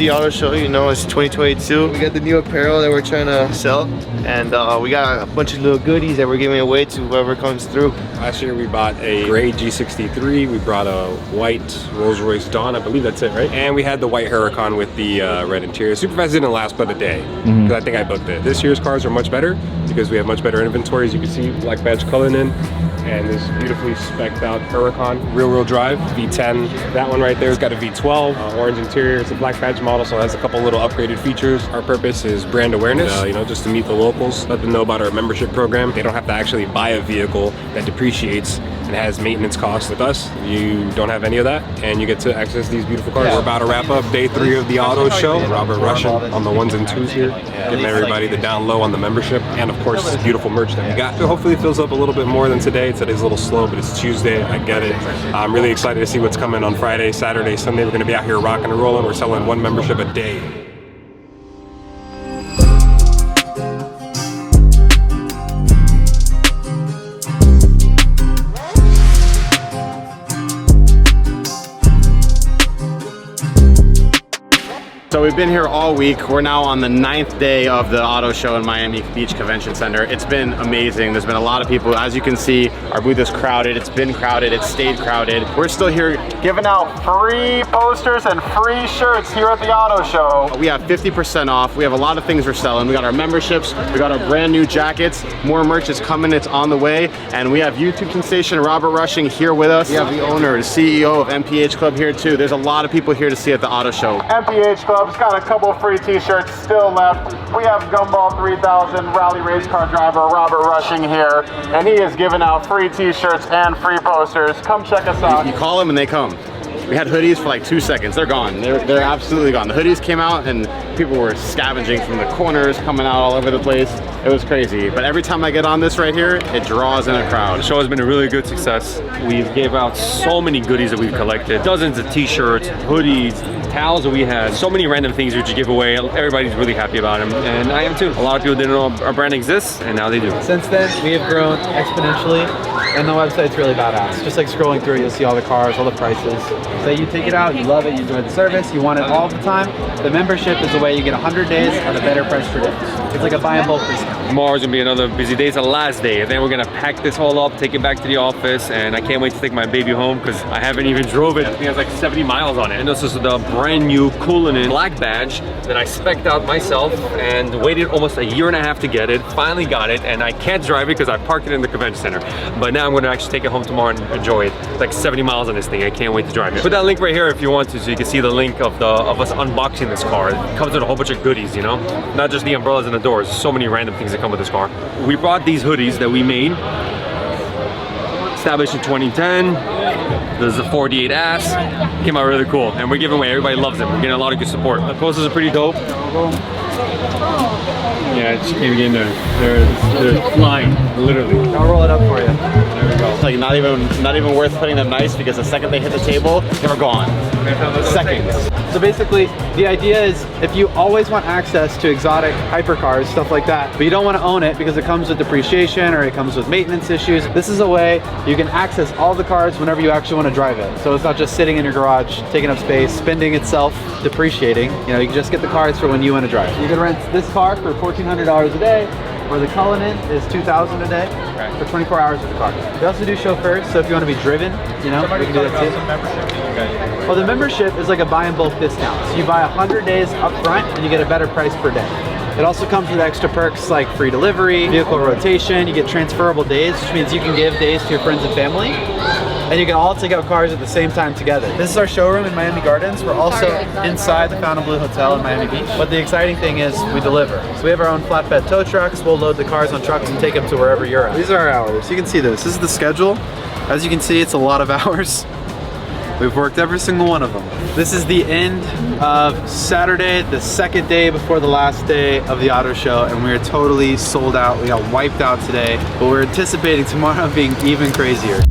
the auto show, you know, it's 2022. We got the new apparel that we're trying to sell, and we got a bunch of little goodies that we're giving away to whoever comes through. Last year we bought a gray G63, we brought a white Rolls Royce Dawn, I believe that's it, right? And we had the white Huracan with the red interior. Superfast didn't last but a day, because I think I booked it. This year's cars are much better, because we have much better inventory. As you can see, black badge Cullinan, and this beautifully specced out Huracan, rear-wheel drive, V10. That one right there has got a V12, orange interior. It's a black badge model, so it has a couple little upgraded features. Our purpose is brand awareness, you know, just to meet the locals, let them know about our membership program. They don't have to actually buy a vehicle that depreciates and has maintenance costs with us. You don't have any of that, and you get to access these beautiful cars. We're about to wrap up day 3 of the auto show. Robert Russian on the 1s and 2s here, giving everybody the down low on the membership, and of course this beautiful merch that we got. So hopefully it fills up a little bit more than today. Today's a little slow, but it's Tuesday, I get it. I'm really excited to see what's coming on Friday, Saturday, Sunday. We're gonna be out here rocking and rolling. We're selling 1 membership a day. So we've been here all week. We're now on the 9th day of the auto show in Miami Beach Convention Center. It's been amazing. There's been a lot of people. As you can see, our booth is crowded. It's been crowded. It's stayed crowded. We're still here giving out free posters and free shirts here at the auto show. We have 50% off. We have a lot of things we're selling. We got our memberships. We got our brand new jackets. More merch is coming. It's on the way. And we have YouTube sensation Robert Rushing here with us. We have the owner, the CEO of MPH Club here too. There's a lot of people here to see at the auto show. MPH Club got a couple free t-shirts still left. We have Gumball 3000 rally race car driver Robert Rushing here, and he is giving out free t-shirts and free posters. Come check us out. You call them and they come. We had hoodies for like 2 seconds. They're gone. They're absolutely gone. The hoodies came out and people were scavenging from the corners, coming out all over the place. It was crazy. But every time I get on this right here, it draws in a crowd. The show has been a really good success. We've gave out so many goodies that we've collected. Dozens of t-shirts, hoodies, towels that we had. So many random things we just give away. Everybody's really happy about them. And I am too. A lot of people didn't know our brand exists, and now they do. Since then, we have grown exponentially, and the website's really badass. Just like scrolling through, you'll see all the cars, all the prices. So you take it out, you love it, you enjoy the service, you want it all the time. The membership is the way you get 100 days at a better price per day. It's like a buy and bulk discount. Tomorrow's gonna be another busy day. It's the last day, and then we're gonna pack this all up, take it back to the office, and I can't wait to take my baby home because I haven't even drove it. I think it has like 70 miles on it. And this is the brand new Cullinan black badge that I spec'd out myself and waited almost 1.5 years to get it. Finally got it, and I can't drive it because I parked it in the convention center. But now I'm gonna actually take it home tomorrow and enjoy it. It's like 70 miles on this thing. I can't wait to drive it. Put that link right here if you want to, so you can see the link of us unboxing this car. It comes with a whole bunch of goodies, you know? Not just the umbrellas and the doors. So many random things that come with this car. We brought these hoodies that we made. Established in 2010. There's a 48 ass. Came out really cool, and we're giving away. Everybody loves them. We're getting a lot of good support. The posters are pretty dope. Yeah, it just can't get in there. They're flying, literally. I'll roll it up for you. There we go. It's like not even worth putting them nice, because the second they hit the table, they're gone. Seconds. So basically, the idea is if you always want access to exotic hypercars, stuff like that, but you don't want to own it because it comes with depreciation or it comes with maintenance issues, this is a way you can access all the cars whenever you actually want to drive it. So it's not just sitting in your garage, taking up space, spending itself, depreciating. You know, you can just get the cars for when you want to drive. You can rent this car for $1,400 a day, or the Cullinan is $2,000 a day for 24 hours of the car. We also do chauffeurs, so if you want to be driven, you know, we can do that too. Well, the membership is like a buy and bulk discount. So you buy 100 days up front and you get a better price per day. It also comes with extra perks like free delivery, vehicle rotation, you get transferable days, which means you can give days to your friends and family. And you can all take out cars at the same time together. This is our showroom in Miami Gardens. We're also inside the Fontainebleau Hotel in Miami Beach. But the exciting thing is we deliver. So we have our own flatbed tow trucks. We'll load the cars on trucks and take them to wherever you're at. These are our hours. You can see this. This is the schedule. As you can see, it's a lot of hours. We've worked every single one of them. This is the end of Saturday, the second day before the last day of the auto show, and we're totally sold out. We got wiped out today, but we're anticipating tomorrow being even crazier.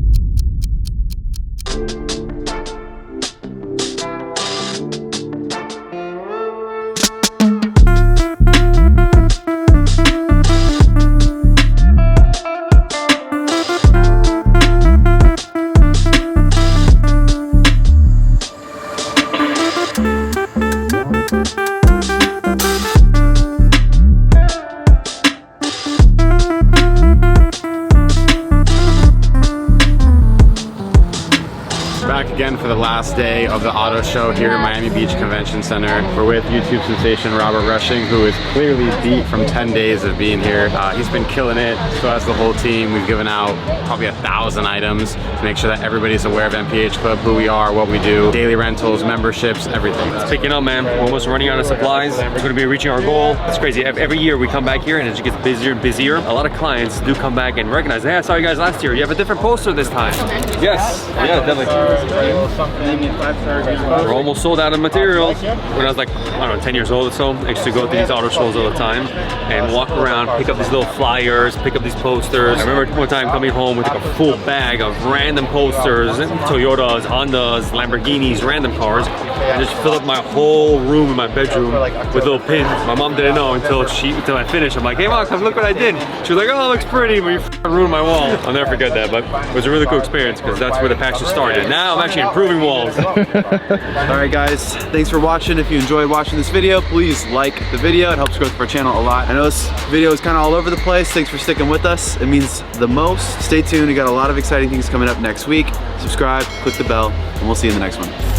last day of the auto show here at Miami Beach Convention Center. We're with YouTube sensation Robert Rushing, who is clearly beat from 10 days of being here. He's been killing it, so has the whole team. We've given out probably 1,000 items to make sure that everybody's aware of MPH Club, who we are, what we do, daily rentals, memberships, everything. It's picking up, man. We're almost running out of supplies. We're going to be reaching our goal. It's crazy. Every year we come back here and it just gets busier and busier. A lot of clients do come back and recognize, hey, I saw you guys last year. You have a different poster this time. Yes. Yeah, definitely. We're almost sold out of materials. When I was like, I don't know, 10 years old or so, I used to go to these auto shows all the time and walk around, pick up these little flyers, pick up these posters. I remember one time coming home with like a full bag of random posters, Toyotas, Hondas, Lamborghinis, random cars. I just filled up my whole room in my bedroom with little pins. My mom didn't know until I finished. I'm like, hey mom, come look what I did. She was like, oh, it looks pretty, but you ruined my wall. I'll never forget that, but it was a really cool experience because that's where the passion started. Now I'm actually improving walls. All right, guys, thanks for watching. If you enjoyed watching this video, please like the video. It helps growth of our channel a lot. I know this video is kind of all over the place. Thanks for sticking with us. It means the most. Stay tuned. We got a lot of exciting things coming up next week. Subscribe, click the bell, and we'll see you in the next one.